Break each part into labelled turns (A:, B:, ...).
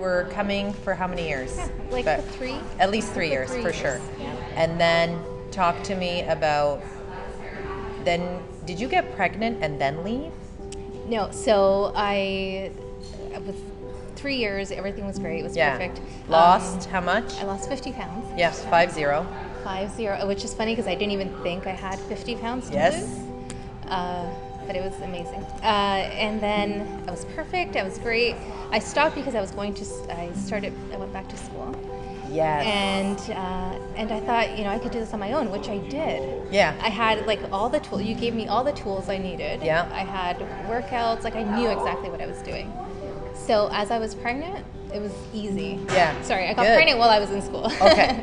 A: were coming for how many years?
B: Yeah, like
A: But
B: 3.
A: At least 3
B: For
A: years,
B: 3
A: for
B: years,
A: sure.
B: yeah.
A: And then talk to me about, then did you get pregnant and then leave?
B: No, so I was 3 years. Everything was great. It was perfect.
A: Lost how much?
B: I lost 50 pounds.
A: Yes, 50.
B: 50, which is funny because I didn't even think I had 50 pounds to
A: Yes.
B: lose. But it was amazing. And then I was perfect. I was great. I stopped because I went back to school.
A: Yes.
B: And I thought, I could do this on my own, which I did.
A: Yeah.
B: I had like all the tools. You gave me all the tools I needed.
A: Yeah.
B: I had workouts. Like I knew exactly what I was doing. So as I was pregnant, it was easy.
A: Yeah.
B: Sorry, I got
A: Good.
B: pregnant while I was in school.
A: Okay.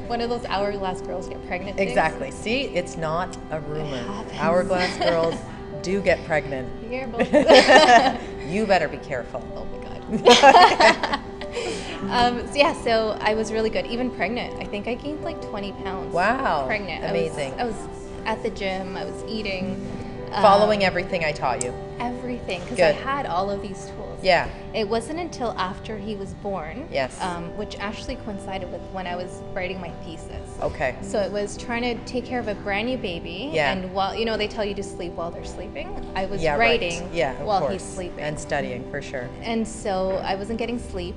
B: One of those hourglass girls get pregnant things.
A: Exactly. See, it's not a rumor.
B: happens.
A: Hourglass girls do get pregnant.
B: You're both.
A: You better be careful.
B: Oh my god. So I was really good. Even pregnant, I think I gained like 20 pounds.
A: Wow.
B: Pregnant.
A: Amazing.
B: I was at the gym. I was eating.
A: Following everything I taught you.
B: Everything, because I
A: Good.
B: had all of these tools.
A: Yeah.
B: It wasn't until after he was born,
A: Yes.
B: which actually coincided with when I was writing my thesis.
A: Okay.
B: So it was trying to take care of a brand new baby,
A: Yeah.
B: and while they tell you to sleep while they're sleeping, I was
A: Yeah,
B: writing
A: right. Yeah, of
B: while
A: course.
B: he's sleeping.
A: And studying, for sure.
B: And so I wasn't getting sleep,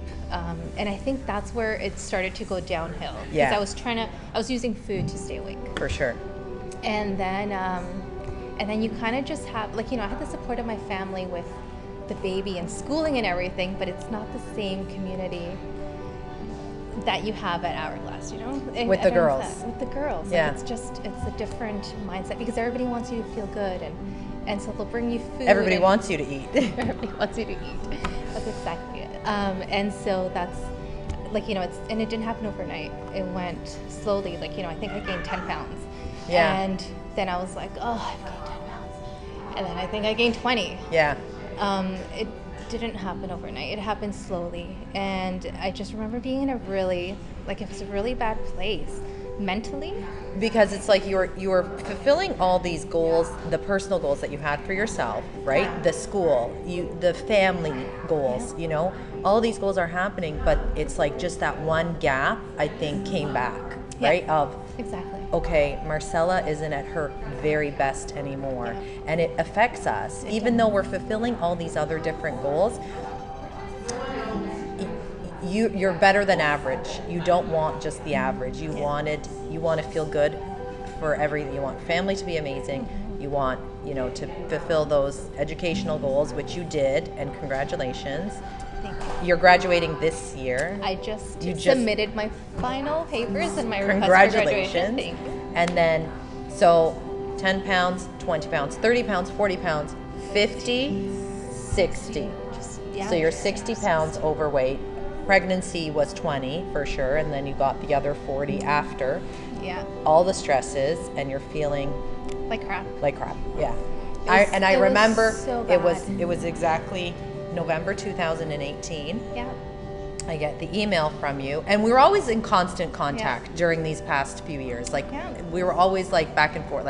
B: and I think that's where it started to go downhill.
A: Yeah.
B: Because I was using food to stay awake,
A: For sure.
B: and then you kind of just have, I had the support of my family with the baby and schooling and everything, but it's not the same community that you have at Hourglass, And
A: With the
B: everyone's
A: girls.
B: With the girls.
A: Yeah.
B: It's a different mindset because everybody wants you to feel good, and so they'll bring you food.
A: Everybody
B: and
A: wants you to eat.
B: everybody wants you to eat. That's exactly it. And so that's, and it didn't happen overnight. It went slowly. I think I gained 10 pounds.
A: Yeah.
B: And then I was like, oh, I've gained 10 pounds. And then I think I gained 20.
A: Yeah.
B: It didn't happen overnight. It happened slowly. And I just remember being in it was a really bad place mentally.
A: Because it's like you were fulfilling all these goals, the personal goals that you had for yourself, right?
B: Yeah.
A: The school, the family goals, all these goals are happening, but it's like just that one gap, I think, came back,
B: Yeah.
A: right? Of,
B: Exactly.
A: okay, Marcella isn't at her very best anymore.
B: Yeah.
A: And it affects us. Even though we're fulfilling all these other different goals, you're better than average. You don't want just the average. You want to feel good for everything. You want family to be amazing. You want, to fulfill those educational goals, which you did, and congratulations.
B: Thank you.
A: You're graduating this year.
B: I just
A: You just-
B: submitted my final papers and my request for graduation.
A: Congratulations.
B: Thank you.
A: And then, so 10 pounds, 20 pounds, 30 pounds, 40 pounds, 50, 60.
B: Yeah.
A: So you're 60 pounds overweight. Pregnancy was 20 for sure, and then you got the other 40 after.
B: Yeah.
A: All the stresses, and you're feeling
B: Like crap.
A: like crap. Yeah.
B: was-
A: I
B: it was
A: remember
B: so
A: it was
B: bad.
A: exactly November 2018.
B: Yeah.
A: I get the email from you, and we were always in constant contact during these past few years.
B: Yeah.
A: We were always back and forth.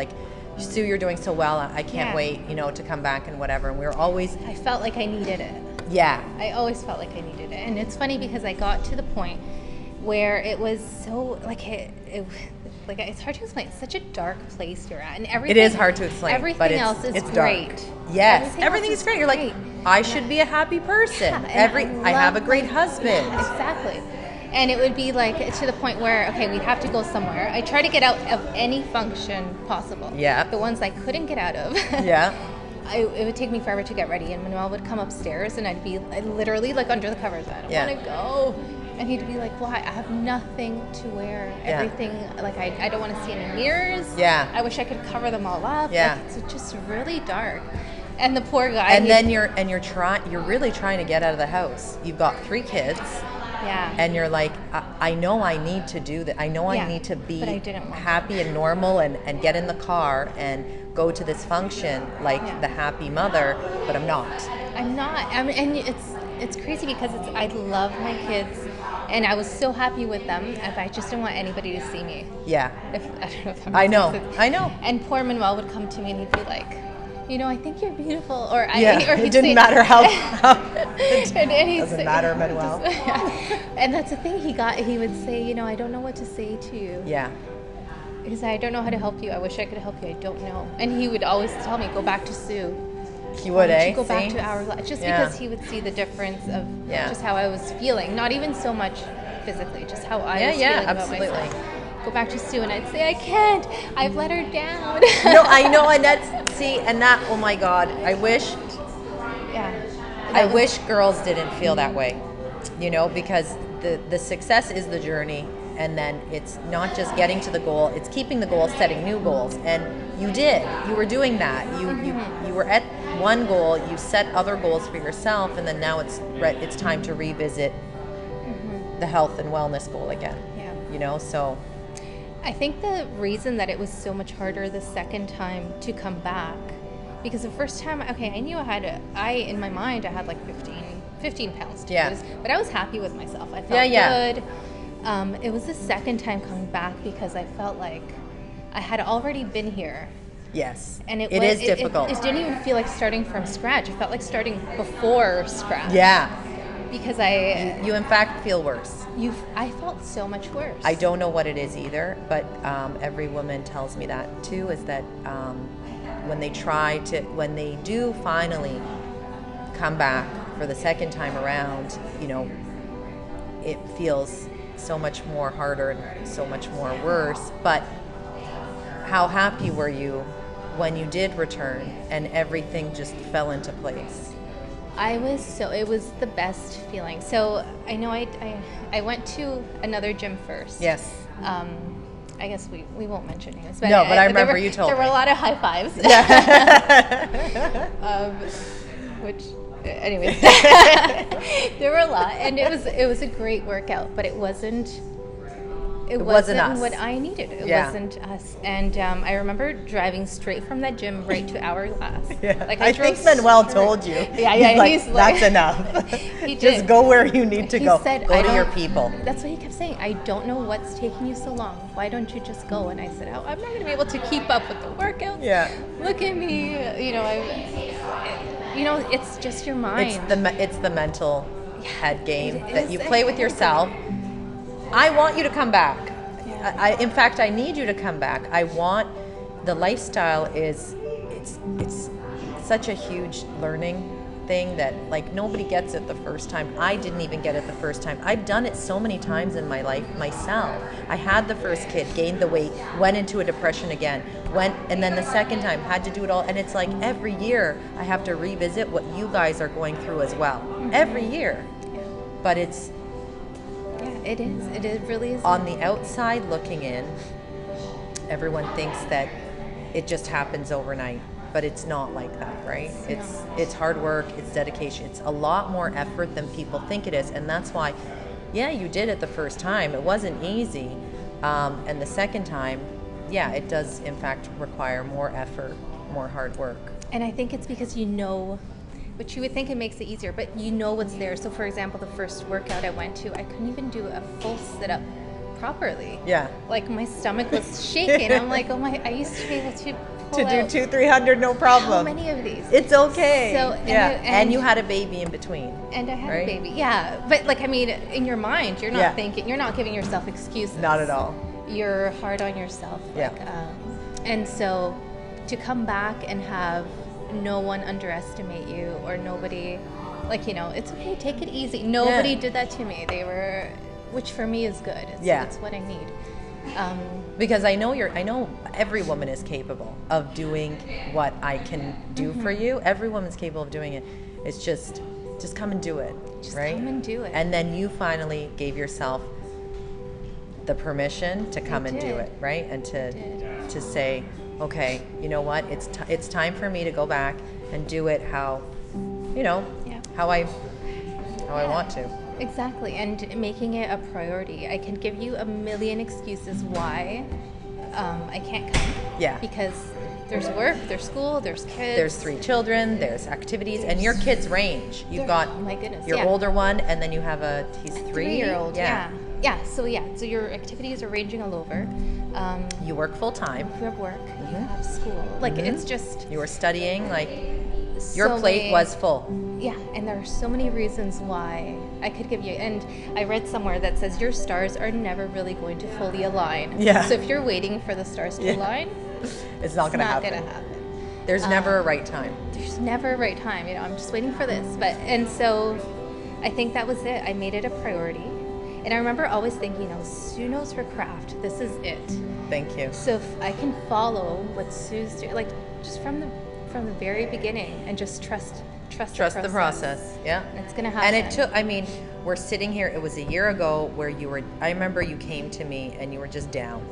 A: Sue, you're doing so well. I can't
B: Yeah.
A: wait, to come back and whatever. And we were always,
B: I felt like I needed it.
A: yeah,
B: I always felt like I needed it. And it's funny because I got to the point where it was so it's hard to explain. It's such a dark place you're at, and everything.
A: it is hard to explain.
B: Everything
A: but
B: else is
A: it's
B: great.
A: dark. Yes,
B: Everything
A: everything
B: else
A: is
B: is
A: great. You're like,
B: great.
A: I should be a happy person.
B: Yeah, and
A: I have a
B: love
A: great
B: my-
A: husband.
B: Yeah, exactly. And it would be to the point where, okay, we have to go somewhere. I try to get out of any function possible.
A: Yeah.
B: The ones I couldn't get out of.
A: Yeah.
B: It would take me forever to get ready, and Manuel would come upstairs, and I'd be literally under the covers. I don't
A: Yeah.
B: want to go. And he'd be like, why? I have nothing to wear.
A: Yeah.
B: Everything, I don't want to see any mirrors.
A: Yeah.
B: I wish I could cover them all up.
A: Yeah.
B: It's just really dark. And the poor guy.
A: And then you're really trying to get out of the house. You've got 3 kids.
B: Yeah.
A: And you're like, I know I need to do that. I know
B: Yeah,
A: I need to be
B: but I didn't want
A: happy and normal and get in the car and go to this function like
B: Yeah.
A: the happy mother, but I'm not.
B: I'm not. And it's crazy because I love my kids, and I was so happy with them. If I just didn't want anybody to see me.
A: Yeah.
B: I don't know if that
A: I
B: makes
A: know.
B: sense.
A: I know.
B: And poor Manuel would come to me and he'd be like, I think you're beautiful. Or
A: Yeah,
B: or
A: it
B: he'd
A: didn't
B: say-
A: matter how.
B: and he'd
A: Doesn't
B: say-
A: matter, Manuel.
B: And that's the thing. He would say, I don't know what to say to you.
A: Yeah,
B: He said, I don't know how to help you. I wish I could help you. I don't know. And he would always tell me, go back to Sue.
A: he
B: Why
A: would,
B: don't
A: eh?
B: you go back
A: See?
B: to our life? Just
A: Yeah.
B: because he would see the difference of
A: Yeah.
B: just how I was feeling. Not even so much physically, just how I
A: Yeah,
B: was
A: yeah,
B: feeling
A: absolutely.
B: about myself. Go back to Sue, and I'd say, I can't. I've let her down.
A: No, I know, and that. Oh my God, I wish
B: Yeah.
A: I wish girls didn't feel that way, because the success is the journey, and then it's not just getting to the goal, it's keeping the goal, setting new goals. And you were doing that. You were at one goal, you set other goals for yourself, and then now it's time to revisit the health and wellness goal again.
B: Yeah.
A: So
B: I think the reason that it was so much harder the second time to come back, because the first time, I knew in my mind, I had like 15 pounds to
A: Yeah.
B: lose, but I was happy with myself. I felt good. It was the second time coming back because I felt like I had already been here.
A: yes,
B: And
A: it is difficult.
B: It didn't even feel like starting from scratch. It felt like starting before scratch.
A: Yeah,
B: Because
A: you in fact feel worse.
B: I felt so much worse.
A: I don't know what it is either, but every woman tells me that too, is that when they do finally come back for the second time around, it feels so much more harder and so much more worse. But how happy were you when you did return and everything just fell into place?
B: It was the best feeling. So I know I went to another gym first.
A: Yes.
B: I guess we won't mention names. But
A: No, but I remember you told
B: there
A: me.
B: were a lot of high fives.
A: Yeah.
B: Which, anyways, there were a lot, and it was a great workout, but it wasn't. It wasn't
A: us.
B: what I needed. It
A: Yeah.
B: wasn't us. And I remember driving straight from that gym right to Hourglass.
A: Yeah.
B: Like
A: I
B: drove
A: think Manuel
B: straight-
A: told you.
B: Yeah.
A: He's like, that's enough.
B: He
A: Just
B: did.
A: go where you need to
B: He
A: go.
B: said,
A: Go
B: "I
A: to your
B: don't-"
A: people.
B: That's what he kept saying. I don't know what's taking you so long. Why don't you just go? And I said, oh, I'm not going to be able to keep up with the workouts.
A: Yeah.
B: Look at me. It's just your mind.
A: It's the mental head game
B: It
A: that
B: is
A: you play with yourself. I want you to come back.
B: Yeah.
A: In fact, I need you to come back. The lifestyle it's such a huge learning thing that like nobody gets it the first time. I didn't even get it the first time. I've done it so many times in my life myself. I had the first kid, gained the weight, went into a depression again, and then the second time had to do it all. And it's like every year I have to revisit what you guys are going through as well. Every year.
B: Yeah.
A: But it's
B: It is. It really is.
A: on the outside looking in, everyone thinks that it just happens overnight, but it's not like that, right? It's hard work, it's dedication, it's a lot more effort than people think it is, and that's why, yeah, you did it the first time. It wasn't easy, and the second time, yeah, it does in fact require more effort, more hard work.
B: And I think it's because but you would think it makes it easier, but you know what's there. So for example, the first workout I went to, I couldn't even do a full sit-up properly.
A: Yeah.
B: Like my stomach was shaking. I'm like, oh my, I used to be able to pull
A: To do
B: out
A: 200-300, no problem.
B: how many of these?
A: It's okay.
B: So,
A: yeah,
B: and
A: and you had a baby in between.
B: And I had
A: right?
B: a baby. Yeah. But like, I mean, in your mind, you're not
A: Yeah.
B: thinking, you're not giving yourself excuses.
A: Not at all.
B: You're hard on yourself.
A: Yeah.
B: And so to come back and have no one underestimate you or nobody, it's okay, take it easy. Nobody
A: Yeah.
B: did that to me. Which for me is good. It's what I need.
A: Because I know every woman is capable of doing what I can do for you. Every woman's capable of doing it. It's just come and do it,
B: Just
A: right?
B: come and do it.
A: And then you finally gave yourself the permission to come and do
B: did.
A: it, right? And
B: did.
A: to say, okay, you know what? It's time for me to go back and do it how,
B: Yeah.
A: how I want to.
B: Exactly, and making it a priority. I can give you a million excuses why I can't come.
A: Yeah.
B: Because there's work, there's school, there's kids.
A: There's 3 children, there's activities, and your kids range. You've got
B: Oh my goodness,
A: your
B: yeah.
A: older one, and then you have he's 3.
B: 3-year-old. So your activities are ranging all over.
A: You work full time.
B: We have work. you have school. Like it's just
A: You were studying, like your
B: so
A: plate
B: many-
A: was full.
B: Yeah, and there are so many reasons why I could give you. And I read somewhere that says your stars are never really going to fully align.
A: Yeah.
B: So if you're waiting for the stars to
A: Yeah.
B: align,
A: It's not
B: it's
A: going to
B: not
A: happen.
B: going to happen.
A: There's never a right time.
B: There's never a right time. You know, I'm just waiting for this. And so I think that was it. I made it a priority. And I remember always thinking, Sue knows her craft. This is it.
A: Thank you.
B: So if I can follow what Sue's doing, like just from the very beginning, and just trust
A: The process. Yeah.
B: It's gonna happen.
A: And it took, I mean, we're sitting here, it was a year ago where I remember you came to me and you were just down.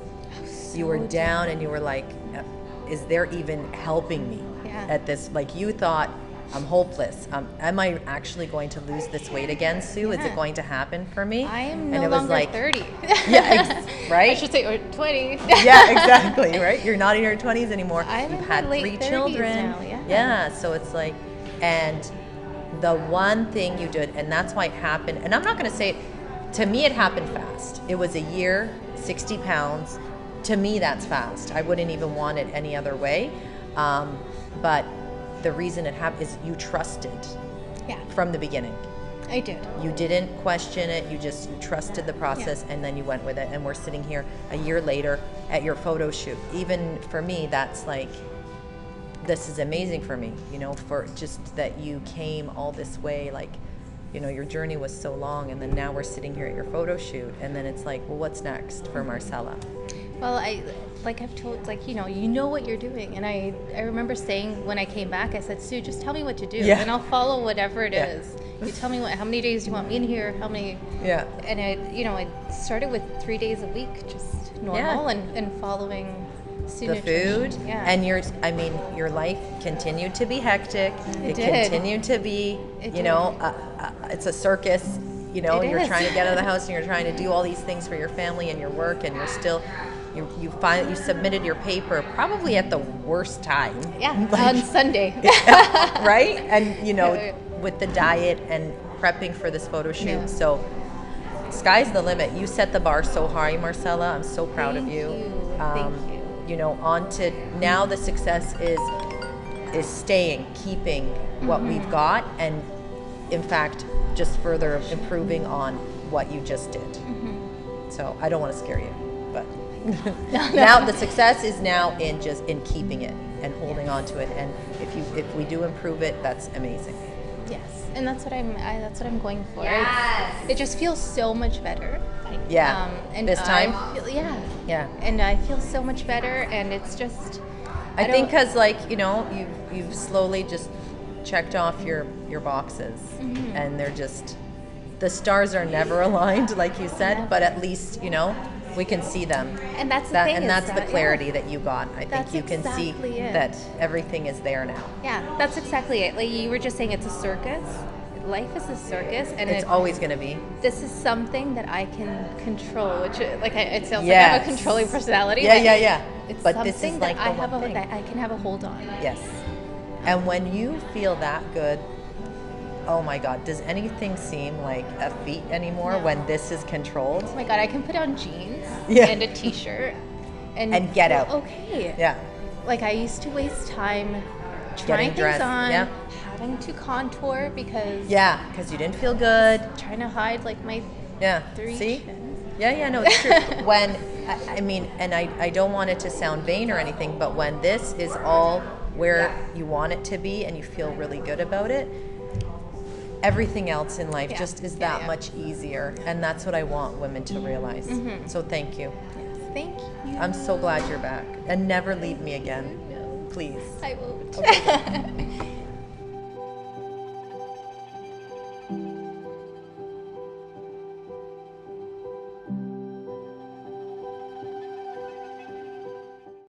A: You were down and you were like, is there even helping me
B: Yeah.
A: at this? Like you thought, I'm hopeless. Am I actually going to lose this weight again, Sue? Is it
B: Yeah.
A: going to happen for me?
B: I am
A: And
B: no
A: it was
B: longer
A: like,
B: 30.
A: Yeah, right?
B: I should say, or 20.
A: Yeah, exactly, right? You're not in your 20s anymore.
B: I'm
A: You've
B: in my
A: had
B: late
A: 3
B: 30s
A: children.
B: now, yeah.
A: Yeah, so it's like, and the one thing you did, and that's why it happened, and I'm not going to say it, to me it happened fast. It was a year, 60 pounds. To me, that's fast. I wouldn't even want it any other way. But the reason it happened is you trusted
B: Yeah,
A: from the beginning.
B: I did.
A: You didn't question it. You trusted the process, and then you went with it. And we're sitting here a year later at your photo shoot. Even for me, that's like, this is amazing for me. For just that you came all this way. Like, your journey was so long, and then now we're sitting here at your photo shoot, and then it's like, well, what's next for Marcella?
B: Well, I've told, you know what you're doing. And I remember saying when I came back, I said, Sue, just tell me what to do,
A: Yeah.
B: and I'll follow whatever it
A: Yeah.
B: is. You tell me how many days do you want me in here, how many.
A: Yeah.
B: And I started with 3 days a week, just normal, and following Sue
A: The
B: Nutrition.
A: food,
B: Yeah.
A: and your life continued to be hectic.
B: It did.
A: Continued to be,
B: It
A: it's a circus.
B: It
A: You're
B: is.
A: trying to get out of the house and you're trying to do all these things for your family and your work, and you're still, you submitted your paper probably at the worst time.
B: Yeah,
A: Like,
B: on Sunday.
A: right? And
B: Yeah.
A: with the diet and prepping for this photo shoot.
B: Yeah.
A: So sky's the limit. You set the bar so high, Marcella. I'm so proud of
B: Thank
A: you.
B: you. Thank you.
A: On to now the success is staying, keeping what
B: Mm-hmm.
A: we've got, and in fact just further improving on what you just did.
B: Mm-hmm.
A: So I don't want to scare you, but now the success is now in keeping it and holding on to it, and if we do improve it, that's amazing.
B: Yes, and that's what I'm going for. Yes. It just feels so much better.
A: Yeah.
B: And
A: This time?
B: Yeah. And I feel so much better, and it's just.
A: I think
B: don't-
A: because you've slowly just checked off your boxes,
B: Mm-hmm.
A: and they're just, the stars are never aligned, like you said,
B: Yeah.
A: but at least we can see them.
B: And that's the thing.
A: And
B: is
A: that's the
B: that,
A: clarity that you got. I think
B: That's
A: you can see
B: exactly it.
A: that everything is there now.
B: Yeah, that's exactly it. Like you were just saying, it's a circus. Life is a circus, and
A: It's always going to be.
B: this is something that I can control. Which, it sounds like I
A: Yes.
B: have a controlling personality.
A: Yeah,
B: but
A: yeah.
B: It's
A: But
B: something
A: this is like
B: that
A: the one thing.
B: that I can have a hold on.
A: Yes. And when you feel that good, oh my God, does anything seem like a feat anymore
B: No.
A: when this is controlled?
B: Oh my God, I can put on jeans
A: Yeah.
B: and a t-shirt and
A: get
B: feel
A: out.
B: Okay.
A: Yeah.
B: Like I used to waste time
A: Getting
B: trying things
A: dressed,
B: on,
A: yeah.
B: having to contour because
A: Yeah, because you didn't feel good.
B: trying to hide like my
A: Yeah.
B: 3
A: See?
B: chins.
A: Yeah, no, it's true. When, I mean, and I don't want it to sound vain or anything, but when this is all where you want it to be and you feel really good about it, everything else in life
B: Yeah.
A: just is
B: Yeah,
A: that
B: yeah.
A: much easier. And that's what I want women to realize.
B: Mm-hmm.
A: So thank you.
B: Yes, thank you.
A: I'm so glad you're back. And never leave me again.
B: No,
A: Please.
B: I won't.